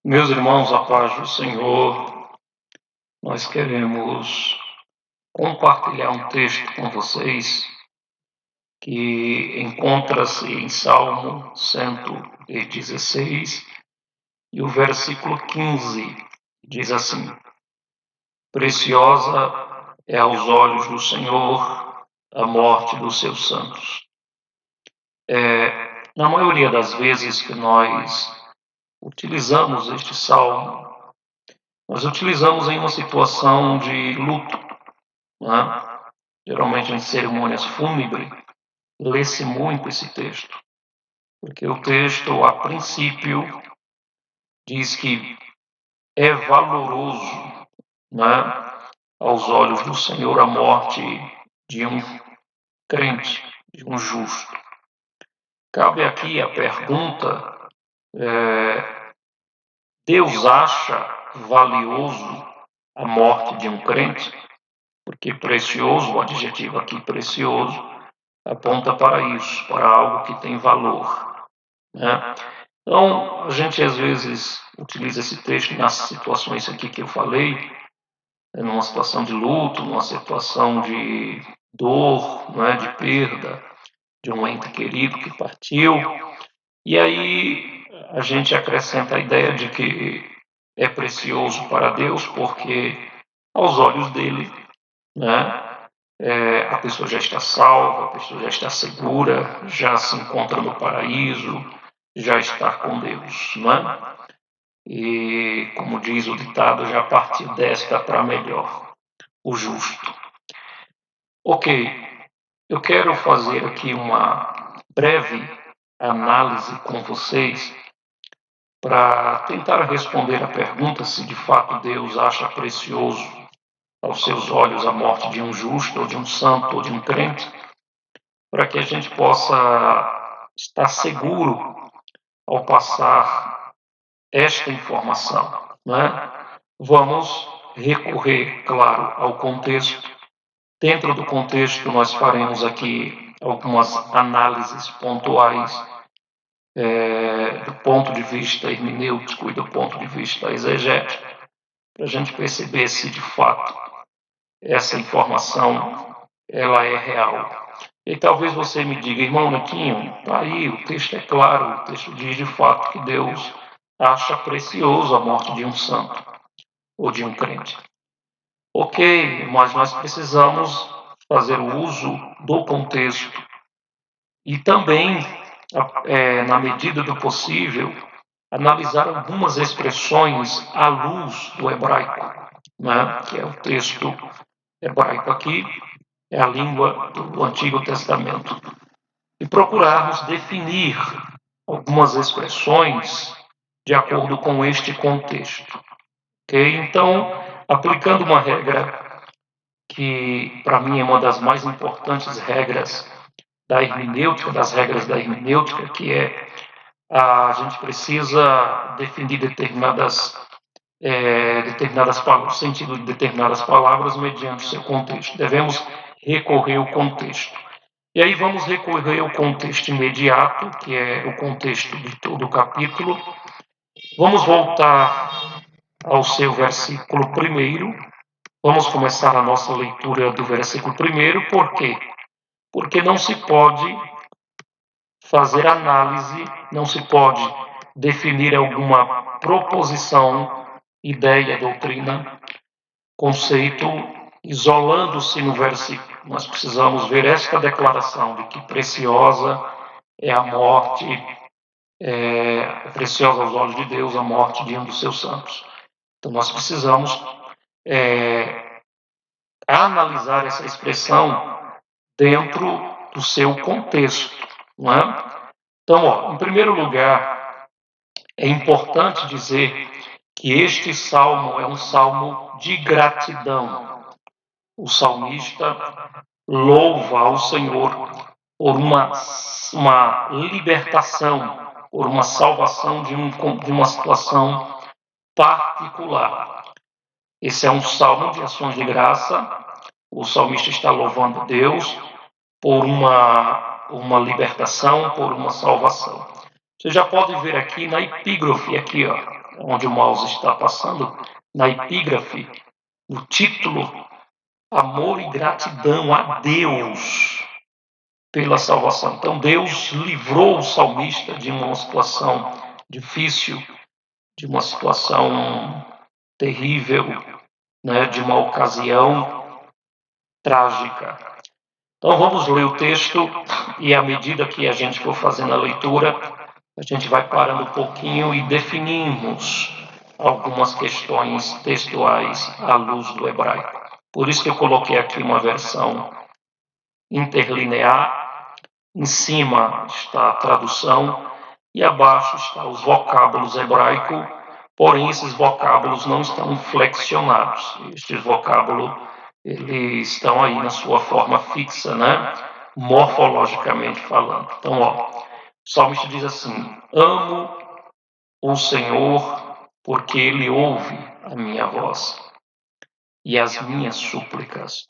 Meus irmãos, a paz do Senhor, nós queremos compartilhar um texto com vocês que encontra-se em Salmo 116 e o versículo 15 diz assim: Preciosa é aos olhos do Senhor a morte dos seus santos. Na maioria das vezes que nós utilizamos este salmo, nós utilizamos em uma situação de luto, né? Geralmente em cerimônias fúnebres, lê-se muito esse texto, porque o texto, a princípio, diz que é valoroso, né, aos olhos do Senhor a morte de um crente, de um justo. Cabe aqui a pergunta: Deus acha valioso a morte de um crente? Porque precioso, o adjetivo aqui precioso, aponta para isso, para algo que tem valor, né? Então, a gente às vezes utiliza esse texto nas situações aqui que eu falei, numa situação de luto, numa situação de dor, né, de perda de um ente querido que partiu, e aí a gente acrescenta a ideia de que é precioso para Deus porque aos olhos dele, né, a pessoa já está salva, a pessoa já está segura, já se encontra no paraíso, já está com Deus, não é? E, como diz o ditado, já partiu desta para melhor, o justo. Ok, eu quero fazer aqui uma breve análise com vocês para tentar responder a pergunta se de fato Deus acha precioso aos seus olhos a morte de um justo, ou de um santo, ou de um crente, para que a gente possa estar seguro ao passar esta informação, né? Vamos recorrer, claro, ao contexto. Dentro do contexto, nós faremos aqui algumas análises pontuais do ponto de vista hermenêutico e do ponto de vista exegético, para a gente perceber se de fato essa informação ela é real. E talvez você me diga, irmão Nequinho, tá aí, o texto é claro, o texto diz de fato que Deus acha precioso a morte de um santo ou de um crente. Ok, mas nós precisamos fazer o uso do contexto e também, na medida do possível, analisar algumas expressões à luz do hebraico, né? Que é o texto hebraico aqui, é a língua do Antigo Testamento, e procurarmos definir algumas expressões de acordo com este contexto. Ok? Então, aplicando uma regra que, para mim, é uma das mais importantes regras da hermenêutica, das regras da hermenêutica, que é a gente precisa definir determinadas palavras, o sentido de determinadas palavras mediante seu contexto. Devemos recorrer ao contexto. E aí vamos recorrer ao contexto imediato, que é o contexto de todo o capítulo. Vamos voltar ao seu versículo 1. Vamos começar a nossa leitura do versículo 1. Por quê? Porque não se pode fazer análise, não se pode definir alguma proposição, ideia, doutrina, conceito, isolando-se no versículo. Nós precisamos ver esta declaração de que preciosa é a morte, preciosa aos olhos de Deus a morte de um dos seus santos. Então nós precisamos analisar essa expressão dentro do seu contexto, não é? Então, em primeiro lugar, é importante dizer que este salmo é um salmo de gratidão. O salmista louva ao Senhor por uma libertação, por uma salvação de uma situação particular. Esse é um salmo de ações de graça. O salmista está louvando Deus por uma libertação, por uma salvação. Você já pode ver aqui na epígrafe, aqui, onde o mouse está passando, na epígrafe, no título, amor e gratidão a Deus pela salvação. Então Deus livrou o salmista de uma situação difícil, de uma situação terrível, né, de uma ocasião trágica. Então vamos ler o texto e à medida que a gente for fazendo a leitura, a gente vai parando um pouquinho e definimos algumas questões textuais à luz do hebraico. Por isso que eu coloquei aqui uma versão interlinear, em cima está a tradução e abaixo estão os vocábulos hebraicos, porém esses vocábulos não estão flexionados. Estes vocábulos eles estão aí na sua forma fixa, né? Morfologicamente falando. Então, o salmista diz assim: amo o Senhor porque Ele ouve a minha voz e as minhas súplicas.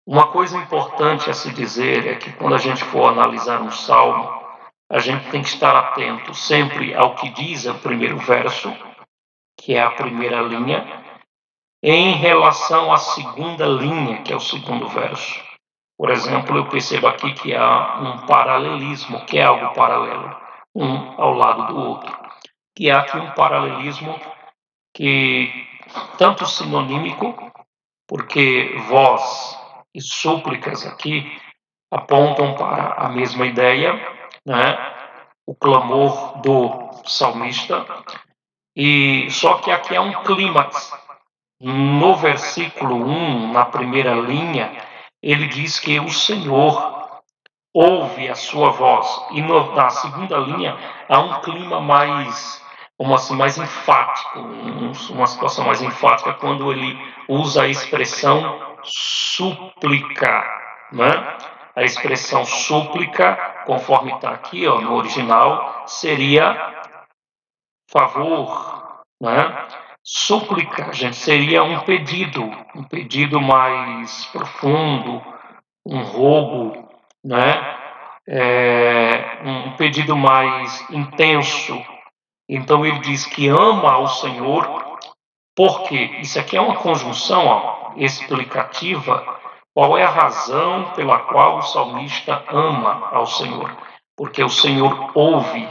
Uma coisa importante a se dizer é que quando a gente for analisar um salmo, a gente tem que estar atento sempre ao que diz o primeiro verso, que é a primeira linha, em relação à segunda linha, que é o segundo verso. Por exemplo, eu percebo aqui que há um paralelismo, que é algo paralelo, um ao lado do outro. Que há aqui um paralelismo que tanto sinonímico, porque voz e súplicas aqui apontam para a mesma ideia, né? O clamor do salmista, e só que aqui há um clímax. No versículo 1, na primeira linha, ele diz que o Senhor ouve a sua voz. E na segunda linha há um clima mais, como assim, mais enfático, uma situação mais enfática, quando ele usa a expressão súplica, né? A expressão súplica, conforme está aqui no original, seria favor, né? Súplica, gente, seria um pedido mais profundo, um rogo, né? Um pedido mais intenso. Então ele diz que ama ao Senhor, porque isso aqui é uma conjunção explicativa. Qual é a razão pela qual o salmista ama ao Senhor? Porque o Senhor ouve,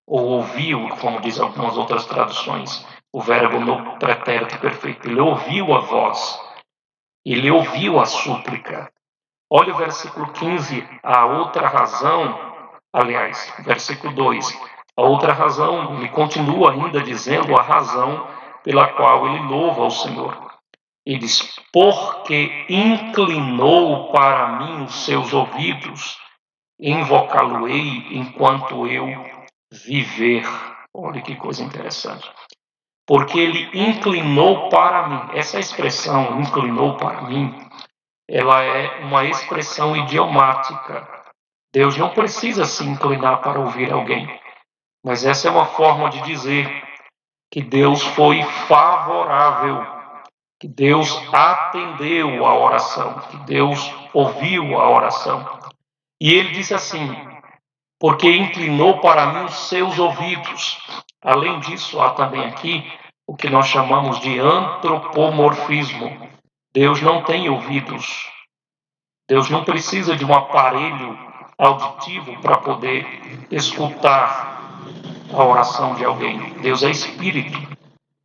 ou ouviu, como diz algumas outras traduções, o verbo no pretérito perfeito. Ele ouviu a voz, ele ouviu a súplica. Olha o versículo 15, a outra razão, aliás, versículo 2, a outra razão, ele continua ainda dizendo a razão pela qual ele louva ao Senhor. Ele diz, porque inclinou para mim os seus ouvidos, invocá-lo-ei enquanto eu viver. Olha que coisa interessante. Porque ele inclinou para mim. Essa expressão, inclinou para mim, ela é uma expressão idiomática. Deus não precisa se inclinar para ouvir alguém. Mas essa é uma forma de dizer que Deus foi favorável, que Deus atendeu a oração, que Deus ouviu a oração. E ele disse assim, porque inclinou para mim os seus ouvidos. Além disso, há também aqui o que nós chamamos de antropomorfismo. Deus não tem ouvidos. Deus não precisa de um aparelho auditivo para poder escutar a oração de alguém. Deus é espírito.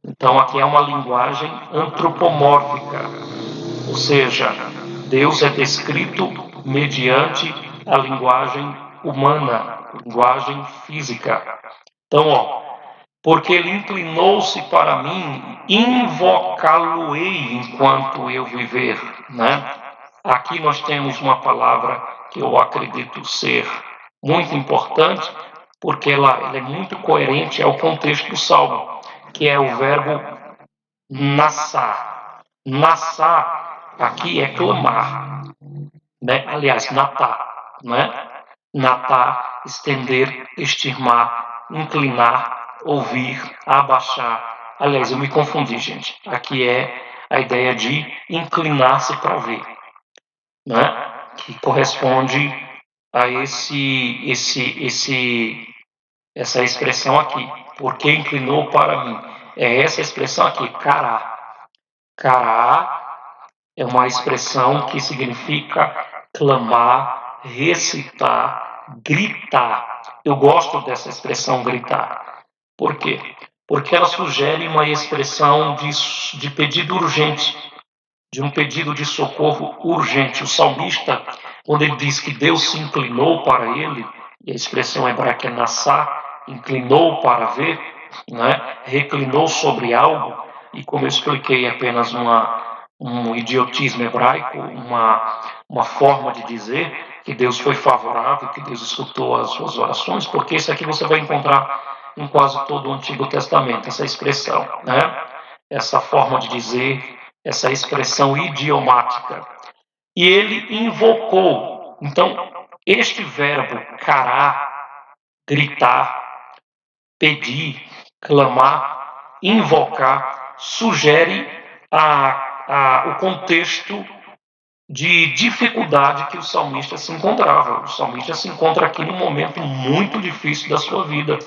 Então aqui é uma linguagem antropomórfica, ou seja, Deus é descrito mediante a linguagem humana, linguagem física. Então, porque ele inclinou-se para mim, invocá-lo-ei enquanto eu viver, né? Aqui nós temos uma palavra que eu acredito ser muito importante, porque ela é muito coerente ao contexto do Salmo, que é o verbo nassar. Nassar aqui é clamar, né? Aliás, natar, né? Natar, estender, estirmar, inclinar, ouvir, abaixar. Aliás, eu me confundi, gente. Aqui é a ideia de inclinar-se para ver, né? Que corresponde a esse essa expressão aqui, porque inclinou para mim. É essa expressão aqui, cará. Cará é uma expressão que significa clamar, recitar, gritar. Eu gosto dessa expressão gritar. Por quê? Porque ela sugere uma expressão de pedido urgente, de um pedido de socorro urgente. O salmista, quando ele diz que Deus se inclinou para ele, e a expressão hebraica é nassá, inclinou para ver, né? Reclinou sobre algo, e como eu expliquei, é apenas um idiotismo hebraico, uma forma de dizer que Deus foi favorável, que Deus escutou as suas orações, porque isso aqui você vai encontrar em quase todo o Antigo Testamento, essa expressão, né? Essa forma de dizer, essa expressão idiomática. E ele invocou. Então, este verbo cará, gritar, pedir, clamar, invocar, sugere o contexto de dificuldade que o salmista se encontrava. O salmista se encontra aqui num momento muito difícil da sua vida,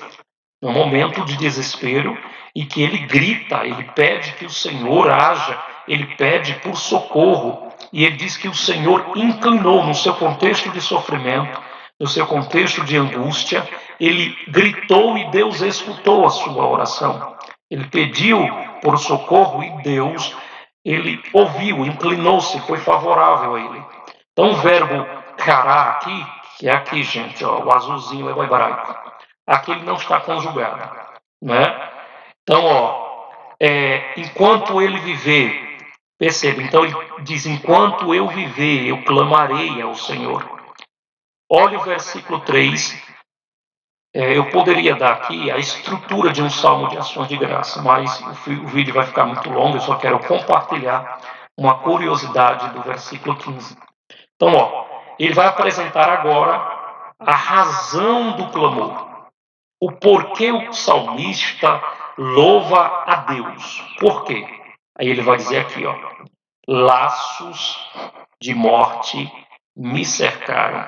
num momento de desespero, e que ele grita, ele pede que o Senhor haja, ele pede por socorro, e ele diz que o Senhor inclinou no seu contexto de sofrimento, no seu contexto de angústia, ele gritou e Deus escutou a sua oração. Ele pediu por socorro e Deus, ele ouviu, inclinou-se, foi favorável a ele. Então o verbo cará aqui, que é aqui, gente, ó, o azulzinho é o hebraico. Aqui ele não está conjugado, né? Então, enquanto ele viver, perceba, então ele diz, enquanto eu viver, eu clamarei ao Senhor. Olha o versículo 3, eu poderia dar aqui a estrutura de um salmo de ações de graça, mas o vídeo vai ficar muito longo, eu só quero compartilhar uma curiosidade do versículo 15. Então, ele vai apresentar agora a razão do clamor. O porquê o salmista louva a Deus. Por quê? Aí ele vai dizer aqui, laços de morte me cercaram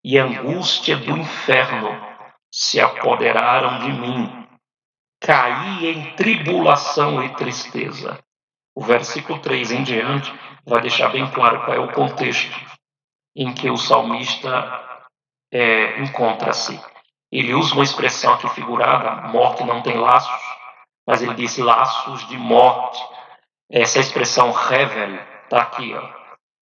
e angústia do inferno se apoderaram de mim. Caí em tribulação e tristeza. O versículo 3 em diante vai deixar bem claro qual é o contexto em que o salmista encontra-se. Ele usa uma expressão aqui figurada, morte não tem laços, mas ele diz laços de morte. Essa expressão revel está aqui,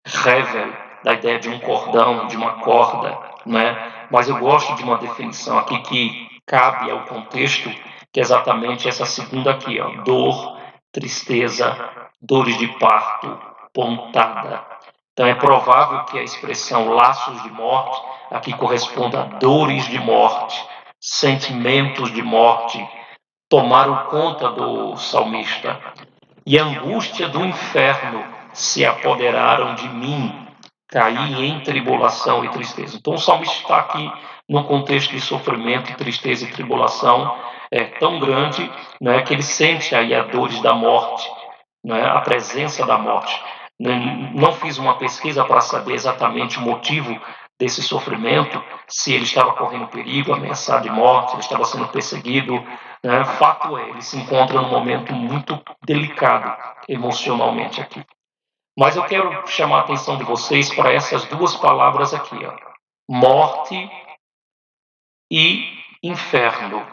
revel, da ideia de um cordão, de uma corda, né? Mas eu gosto de uma definição aqui que cabe ao contexto, que é exatamente essa segunda aqui, dor, tristeza, dores de parto, pontada. Então é provável que a expressão laços de morte aqui corresponda a dores de morte, sentimentos de morte, tomaram conta do salmista. E a angústia do inferno se apoderaram de mim, caí em tribulação e tristeza. Então o salmista está aqui num contexto de sofrimento, tristeza e tribulação tão grande, né, que ele sente aí as dores da morte, né, a presença da morte. Não fiz uma pesquisa para saber exatamente o motivo desse sofrimento, se ele estava correndo perigo, ameaçado de morte, ele estava sendo perseguido. Né? Fato é, ele se encontra num momento muito delicado emocionalmente aqui. Mas eu quero chamar a atenção de vocês para essas duas palavras aqui, morte e inferno.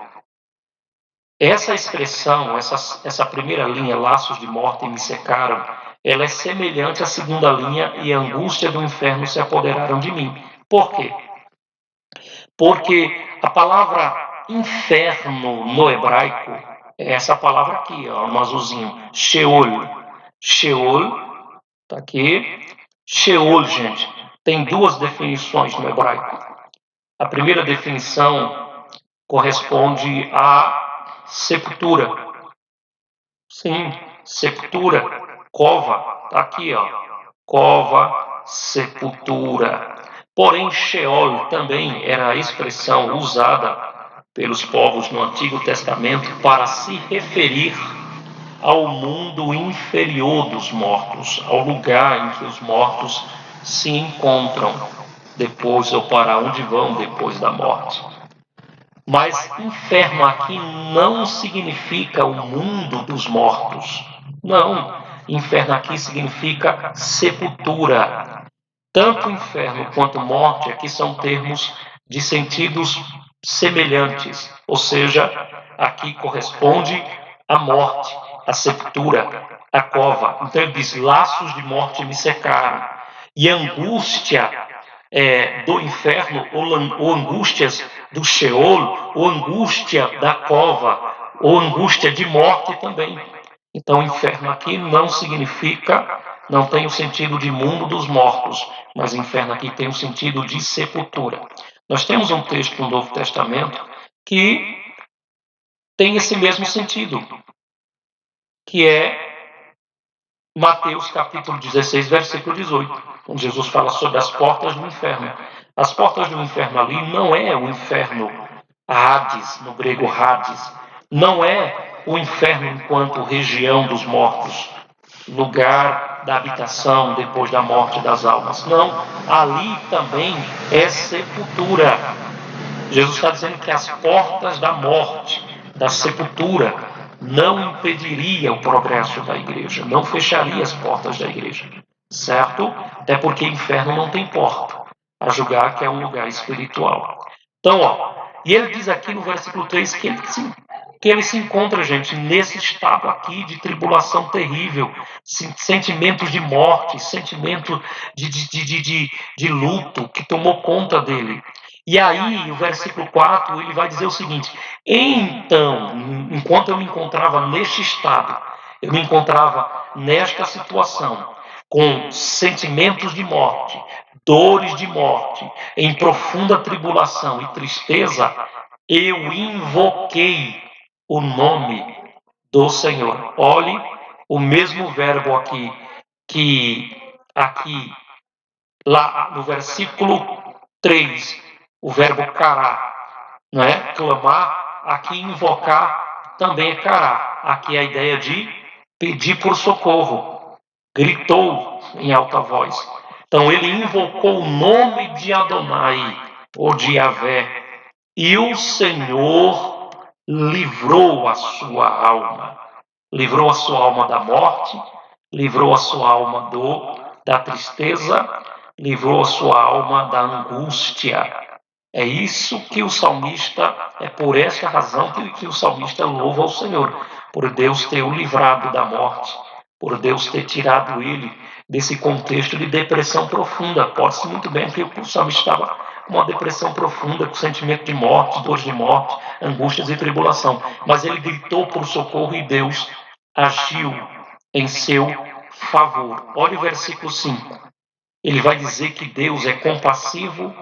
Essa expressão, essa primeira linha, laços de morte me cercaram, ela é semelhante à segunda linha, e a angústia do inferno se apoderaram de mim. Por quê? Porque a palavra inferno no hebraico é essa palavra aqui, no azulzinho, Sheol. Sheol, tá aqui. Sheol, gente, tem duas definições no hebraico. A primeira definição corresponde à sepultura. Sim, sepultura, cova, tá aqui, cova, sepultura. Porém, Sheol também era a expressão usada pelos povos no Antigo Testamento para se referir ao mundo inferior dos mortos, ao lugar em que os mortos se encontram depois, ou para onde vão depois da morte. Mas inferno aqui não significa o mundo dos mortos. Não. Inferno aqui significa sepultura. Tanto inferno quanto morte aqui são termos de sentidos semelhantes. Ou seja, aqui corresponde à morte, à sepultura, à cova. Então ele diz: laços de morte me secaram. E angústia do inferno, ou angústias do Sheol, ou angústia da cova, ou angústia de morte também. Então, inferno aqui não significa, não tem o sentido de mundo dos mortos, mas inferno aqui tem o sentido de sepultura. Nós temos um texto no Novo Testamento que tem esse mesmo sentido, que é Mateus capítulo 16, versículo 18, onde Jesus fala sobre as portas do inferno. As portas do inferno ali não é o inferno Hades, no grego Hades, não é o inferno enquanto região dos mortos, lugar da habitação depois da morte das almas. Não, ali também é sepultura. Jesus está dizendo que as portas da morte, da sepultura, não impediria o progresso da igreja, não fecharia as portas da igreja, certo? Até porque inferno não tem porta, a julgar que é um lugar espiritual. Então, e ele diz aqui no versículo 3 que ele se encontra, gente, nesse estado aqui de tribulação terrível, sentimentos de morte, sentimento de luto que tomou conta dele. E aí, o versículo 4, ele vai dizer o seguinte: então, enquanto eu me encontrava neste estado, eu me encontrava nesta situação, com sentimentos de morte, dores de morte, em profunda tribulação e tristeza, eu invoquei o nome do Senhor. Olhe o mesmo verbo aqui, lá no versículo 3, o verbo cará, não é? Clamar, aqui invocar também é cará. Aqui é a ideia de pedir por socorro. Gritou em alta voz. Então ele invocou o nome de Adonai, ou de Yahvé, e o Senhor livrou a sua alma. Livrou a sua alma da morte, livrou a sua alma da tristeza, livrou a sua alma da angústia. É isso que o salmista, é por esta razão que o salmista louva ao Senhor, por Deus ter o livrado da morte, por Deus ter tirado ele desse contexto de depressão profunda. Pode-se muito bem que o salmista estava com uma depressão profunda, com sentimento de morte, dores de morte, angústias e tribulação. Mas ele gritou por socorro e Deus agiu em seu favor. Olha o versículo 5. Ele vai dizer que Deus é compassivo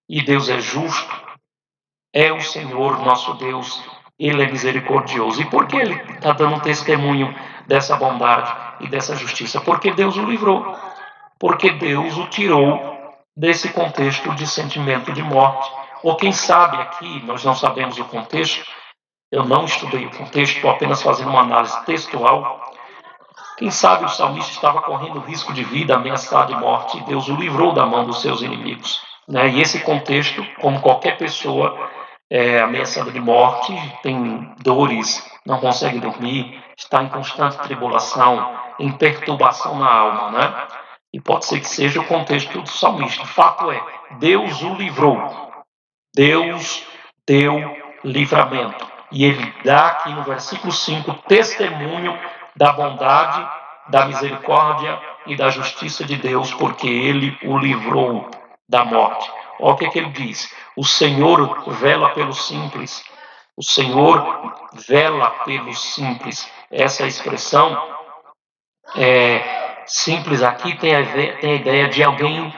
e Deus é justo. É o Senhor nosso Deus, Ele é misericordioso. E por que Ele está dando um testemunho dessa bondade e dessa justiça? Porque Deus o livrou. Porque Deus o tirou desse contexto de sentimento de morte. Ou quem sabe aqui, nós não sabemos o contexto, eu não estudei o contexto, estou apenas fazendo uma análise textual. Quem sabe o salmista estava correndo risco de vida, ameaçado de morte, e Deus o livrou da mão dos seus inimigos. Né? E esse contexto, como qualquer pessoa ameaçada de morte, tem dores, não consegue dormir, está em constante tribulação, em perturbação na alma, né? E pode ser que seja o contexto do salmista. O fato é, Deus o livrou. Deus deu livramento. E ele dá aqui no versículo 5 testemunho da bondade, da misericórdia e da justiça de Deus, porque ele o livrou da morte. Olha o que ele diz: o Senhor vela pelos simples. O Senhor vela pelos simples. Essa expressão simples aqui tem a ideia de alguém,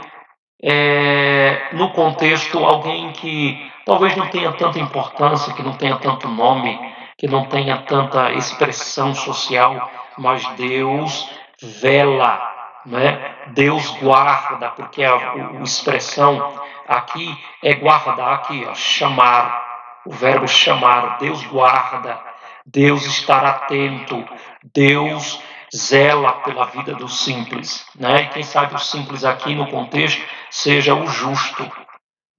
no contexto, alguém que talvez não tenha tanta importância, que não tenha tanto nome, que não tenha tanta expressão social, mas Deus vela, né? Deus guarda, porque a expressão aqui é guardar, aqui, ó, chamar, o verbo chamar. Deus guarda, Deus estar atento, Deus zela pela vida dos simples, né? E quem sabe o simples aqui no contexto seja o justo.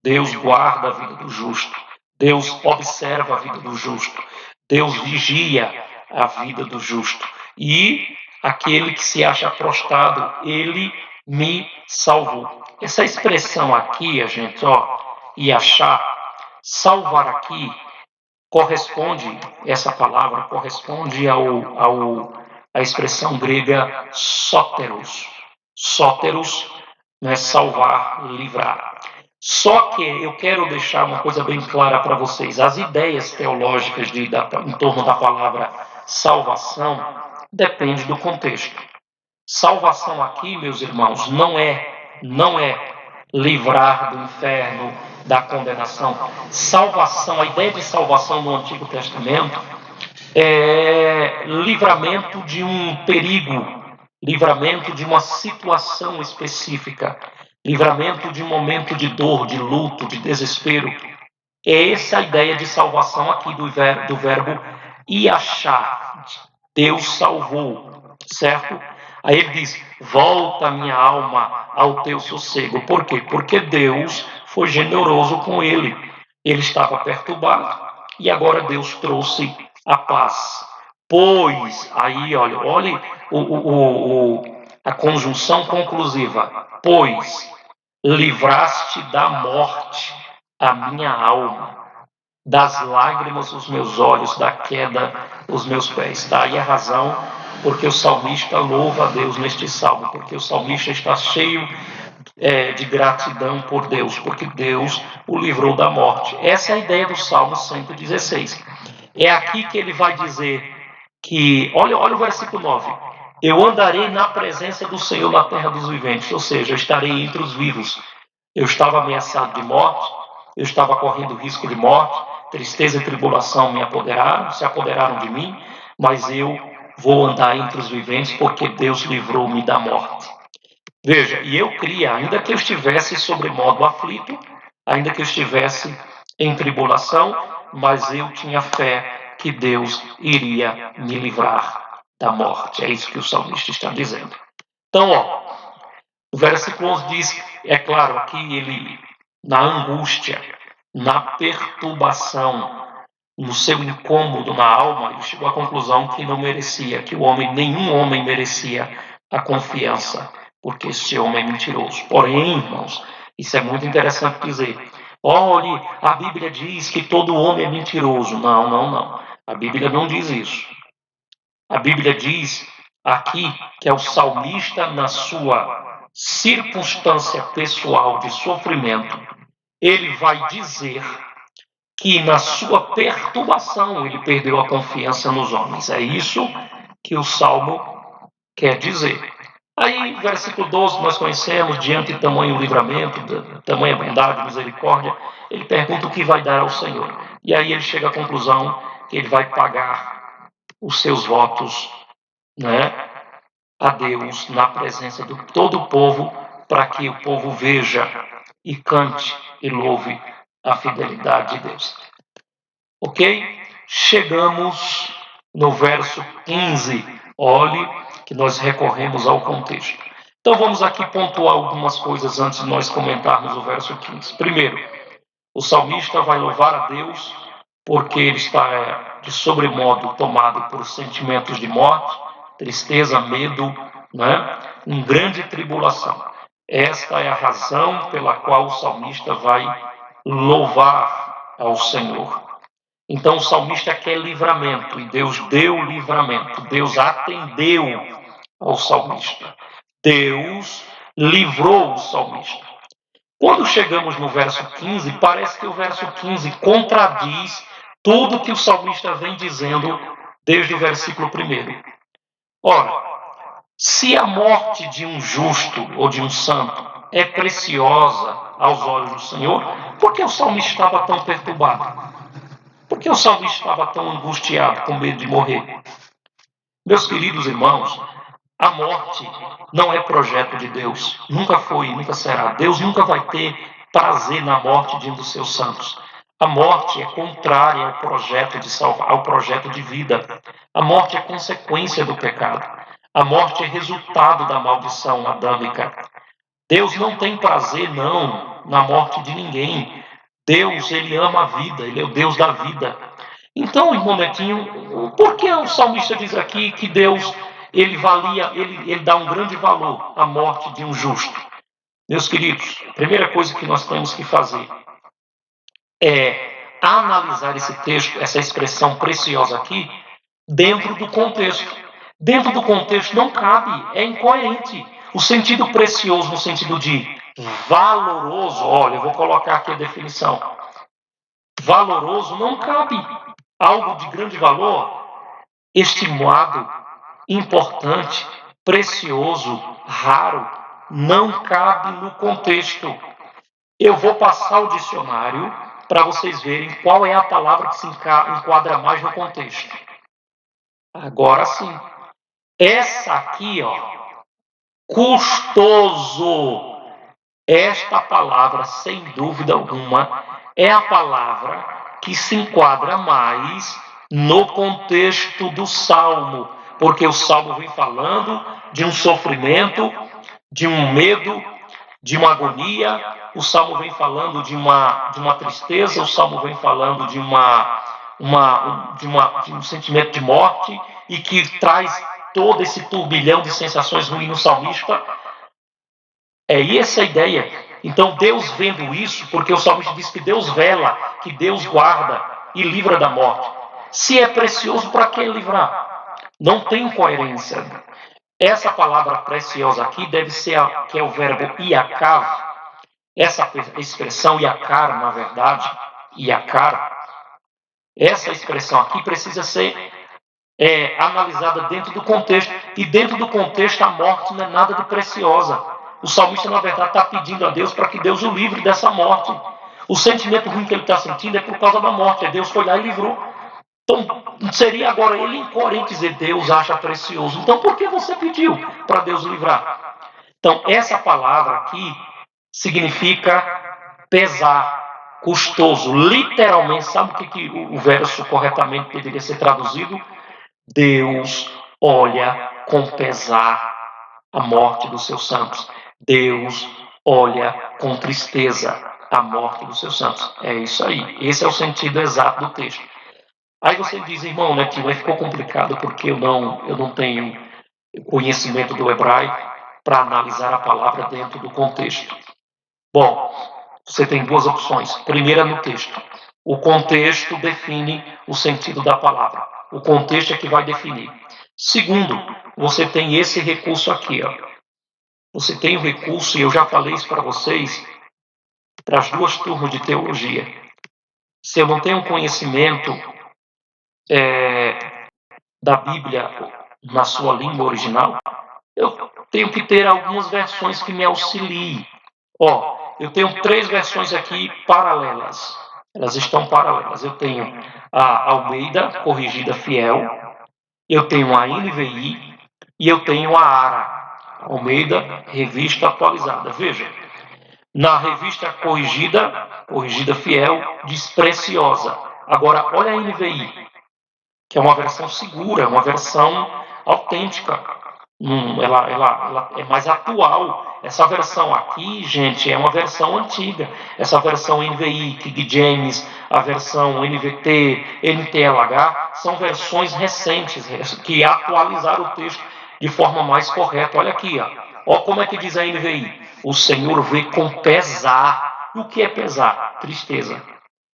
Deus guarda a vida do justo. Deus observa a vida do justo. Deus vigia a vida do justo. E aquele que se acha prostrado, ele me salvou. Essa expressão aqui, a gente, e achar, salvar aqui, corresponde, essa palavra corresponde à expressão grega sóteros. Sóteros, né, salvar, livrar. Só que eu quero deixar uma coisa bem clara para vocês. As ideias teológicas em torno da palavra salvação dependem do contexto. Salvação aqui, meus irmãos, não é livrar do inferno, da condenação. Salvação, a ideia de salvação no Antigo Testamento é livramento de um perigo, livramento de uma situação específica, livramento de um momento de dor, de luto, de desespero. É essa a ideia de salvação aqui do verbo iachar. Deus salvou, certo? Aí ele diz, volta minha alma ao teu sossego. Por quê? Porque Deus foi generoso com ele. Ele estava perturbado e agora Deus trouxe a paz. Pois, aí olhe a conjunção conclusiva. Pois, livraste da morte a minha alma, das lágrimas os meus olhos, da queda os meus pés. Tá aí a razão porque o salmista louva a Deus neste salmo, porque o salmista está cheio de gratidão por Deus, porque Deus o livrou da morte. Essa é a ideia do Salmo 116. É aqui que ele vai dizer que, olha o versículo 9, eu andarei na presença do Senhor na terra dos viventes, ou seja, eu estarei entre os vivos. Eu estava ameaçado de morte, eu estava correndo risco de morte, tristeza e tribulação se apoderaram de mim, mas eu vou andar entre os viventes porque Deus livrou-me da morte. Veja, e eu cria, ainda que eu estivesse sobremodo aflito, ainda que eu estivesse em tribulação, mas eu tinha fé que Deus iria me livrar da morte. É isso que o salmista está dizendo. Então, o versículo 11 diz, é claro, aqui ele, na angústia, na perturbação, no seu incômodo na alma, ele chegou à conclusão que não merecia, que nenhum homem merecia a confiança, porque esse homem é mentiroso. Porém, irmãos, isso é muito interessante dizer. Olhe, a Bíblia diz que todo homem é mentiroso. Não. A Bíblia não diz isso. A Bíblia diz aqui que é o salmista, na sua circunstância pessoal de sofrimento, ele vai dizer que na sua perturbação ele perdeu a confiança nos homens. É isso que o Salmo quer dizer. Aí, versículo 12, nós conhecemos, diante de tamanho livramento, tamanha bondade, misericórdia, ele pergunta o que vai dar ao Senhor. E aí ele chega à conclusão que ele vai pagar os seus votos, né, a Deus na presença de todo o povo, para que o povo veja e cante e louve a fidelidade de Deus. Ok? Chegamos no verso 15. Olhe que nós recorremos ao contexto. Então vamos aqui pontuar algumas coisas antes de nós comentarmos o verso 15. Primeiro, o salmista vai louvar a Deus porque ele está de sobremodo tomado por sentimentos de morte, tristeza, medo, né? Em grande tribulação. Esta é a razão pela qual o salmista vai louvar ao Senhor. Então o salmista quer livramento e Deus deu livramento. Deus atendeu ao salmista. Deus livrou o salmista. Quando chegamos no verso 15, parece que o verso 15 contradiz tudo que o salmista vem dizendo desde o versículo 1. Ora, se a morte de um justo ou de um santo é preciosa aos olhos do Senhor, por que o salmista estava tão perturbado? Por que o salmista estava tão angustiado, com medo de morrer? Meus queridos irmãos, a morte não é projeto de Deus. Nunca foi e nunca será. Deus nunca vai ter prazer na morte de um dos seus santos. A morte é contrária ao projeto de salvar, ao projeto de vida. A morte é consequência do pecado. A morte é resultado da maldição adâmica. Deus não tem prazer, não, na morte de ninguém. Deus, ele ama a vida, ele é o Deus da vida. Então, irmão Netinho, por que o salmista diz aqui que Deus, ele dá um grande valor à morte de um justo? Meus queridos, a primeira coisa que nós temos que fazer é analisar esse texto, essa expressão preciosa aqui, dentro do contexto. Dentro do contexto não cabe, é incoerente. O sentido precioso no sentido de valoroso, olha, eu vou colocar aqui a definição. Valoroso não cabe. Algo de grande valor, estimado, importante, precioso, raro, não cabe no contexto. Eu vou passar o dicionário para vocês verem qual é a palavra que se enquadra mais no contexto. Agora sim. Essa aqui, ó, custoso. Esta palavra, sem dúvida alguma, é a palavra que se enquadra mais no contexto do Salmo, porque o Salmo vem falando de um sofrimento, de um medo, de uma agonia, o Salmo vem falando de uma tristeza, o Salmo vem falando de um sentimento de morte, e que traz todo esse turbilhão de sensações ruins no salmista. É essa a ideia. Então Deus vendo isso, porque o salmista diz que Deus vela, que Deus guarda e livra da morte. Se é precioso, para que livrar? Não tem coerência. Essa palavra preciosa aqui deve ser que é o verbo iakav. Essa expressão iakar, na verdade, iakar, essa expressão aqui precisa ser analisada dentro do contexto. E dentro do contexto a morte não é nada de preciosa. O salmista, na verdade, está pedindo a Deus para que Deus o livre dessa morte. O sentimento ruim que ele está sentindo é por causa da morte. Deus foi lá e livrou. Então, seria agora ele incoerente dizer Deus acha precioso. Então, por que você pediu para Deus livrar? Então, essa palavra aqui significa pesar, custoso. Literalmente, sabe o que o verso corretamente poderia ser traduzido? Deus olha com pesar a morte dos seus santos. Deus olha com tristeza a morte dos seus santos. É isso aí. Esse é o sentido exato do texto. Aí você diz, irmão, né, que ficou complicado porque eu não tenho conhecimento do hebraico para analisar a palavra dentro do contexto. Bom, você tem duas opções. Primeira, no texto. O contexto define o sentido da palavra. O contexto é que vai definir. Segundo, você tem esse recurso aqui, ó. Você tem o recurso, e eu já falei isso para vocês, para as duas turmas de teologia. Se eu não tenho conhecimento da Bíblia na sua língua original, eu tenho que ter algumas versões que me auxiliem. Ó, eu tenho 3 versões aqui paralelas. Elas estão paralelas. Eu tenho a Almeida Corrigida Fiel, eu tenho a NVI e eu tenho a ARA, Almeida Revista Atualizada. Veja, na Revista Corrigida Fiel, diz preciosa. Agora, olha a NVI, que é uma versão segura, uma versão autêntica. Ela é mais atual. Essa versão aqui, gente, é uma versão antiga. Essa versão NVI, King James, a versão NVT, NTLH, são versões recentes que atualizaram o texto de forma mais correta. Olha aqui, ó. Olha como é que diz a NVI. O Senhor vê com pesar. E o que é pesar? Tristeza.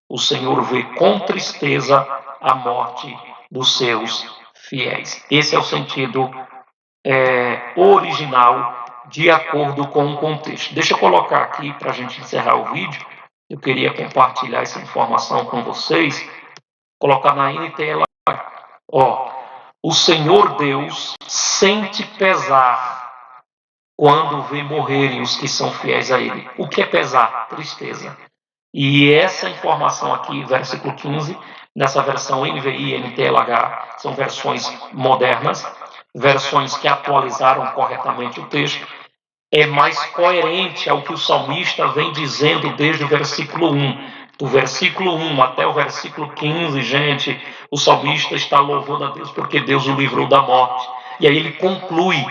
O Senhor vê com tristeza a morte dos seus fiéis. Esse é o sentido original, de acordo com o contexto. Deixa eu colocar aqui para a gente encerrar o vídeo. Eu queria compartilhar essa informação com vocês. Colocar na NTLH. Ó, o Senhor Deus sente pesar quando vê morrerem os que são fiéis a Ele. O que é pesar? Tristeza. E essa informação aqui, versículo 15, nessa versão NVI e NTLH, são versões modernas, versões que atualizaram corretamente o texto, é mais coerente ao que o salmista vem dizendo desde o versículo 1. Do versículo 1 até o versículo 15, gente, o salmista está louvando a Deus porque Deus o livrou da morte. E aí ele conclui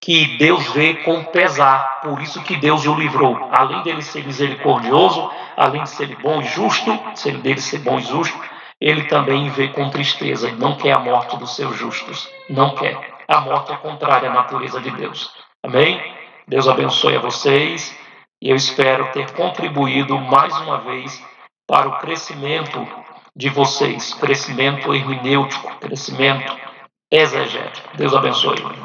que Deus vê com pesar, por isso que Deus o livrou. Além dele ser misericordioso, além de ser bom e justo, dele ser bom e justo, ele também vê com tristeza, ele não quer a morte dos seus justos, não quer. A morte é contrária à natureza de Deus. Amém? Deus abençoe a vocês e eu espero ter contribuído mais uma vez para o crescimento de vocês, crescimento hermenêutico, crescimento exegético. Deus abençoe.